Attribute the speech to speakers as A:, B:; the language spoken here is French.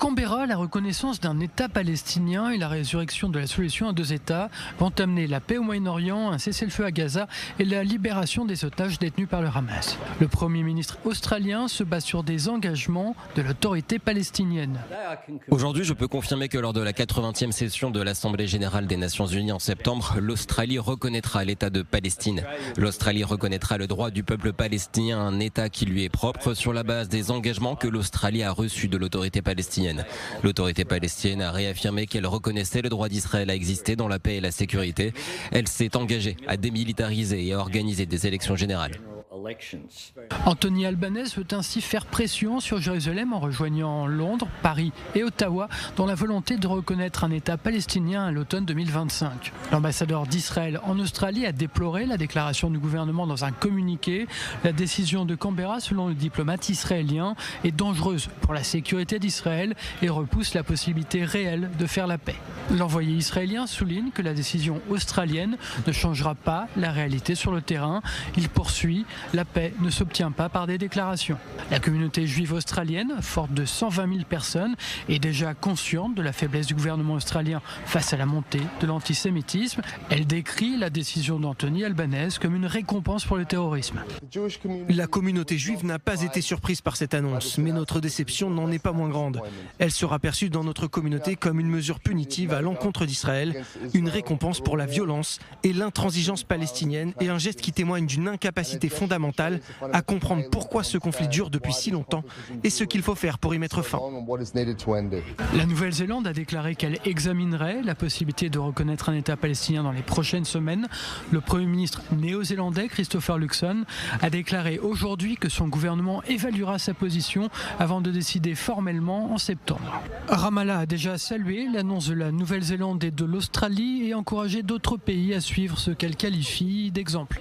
A: Canberra, la reconnaissance d'un État palestinien et la résurrection de la solution à deux États vont amener la paix au Moyen-Orient, un cessez-le-feu à Gaza et la libération des otages détenus par le Hamas. Le Premier ministre australien se base sur des engagements de l'autorité palestinienne.
B: Aujourd'hui, je peux confirmer que lors de la 80e session de l'Assemblée générale des Nations unies en septembre, l'Australie reconnaîtra l'État de Palestine. L'Australie reconnaîtra le droit du peuple palestinien à un État qui lui est propre sur la base des engagements que l'Australie a reçus de l'autorité palestinienne. L'autorité palestinienne a réaffirmé qu'elle reconnaissait le droit d'Israël à exister dans la paix et la sécurité. Elle s'est engagée à démilitariser et à organiser des élections générales.
A: Anthony Albanese veut ainsi faire pression sur Jérusalem en rejoignant Londres, Paris et Ottawa dans la volonté de reconnaître un État palestinien à l'automne 2025. L'ambassadeur d'Israël en Australie a déploré la déclaration du gouvernement dans un communiqué. La décision de Canberra, selon le diplomate israélien, est dangereuse pour la sécurité d'Israël et repousse la possibilité réelle de faire la paix. L'envoyé israélien souligne que la décision australienne ne changera pas la réalité sur le terrain. Il poursuit: la paix ne s'obtient pas par des déclarations. La communauté juive australienne, forte de 120 000 personnes, est déjà consciente de la faiblesse du gouvernement australien face à la montée de l'antisémitisme. Elle décrit la décision d'Anthony Albanese comme une récompense pour le terrorisme.
C: La communauté juive n'a pas été surprise par cette annonce, mais notre déception n'en est pas moins grande. Elle sera perçue dans notre communauté comme une mesure punitive à l'encontre d'Israël, une récompense pour la violence et l'intransigeance palestinienne et un geste qui témoigne d'une incapacité fondamentale à comprendre pourquoi ce conflit dure depuis si longtemps et ce qu'il faut faire pour y mettre fin.
A: La Nouvelle-Zélande a déclaré qu'elle examinerait la possibilité de reconnaître un État palestinien dans les prochaines semaines. Le Premier ministre néo-zélandais Christopher Luxon a déclaré aujourd'hui que son gouvernement évaluera sa position avant de décider formellement en septembre. Ramallah a déjà salué l'annonce de la Nouvelle-Zélande et de l'Australie et encouragé d'autres pays à suivre ce qu'elle qualifie d'exemple.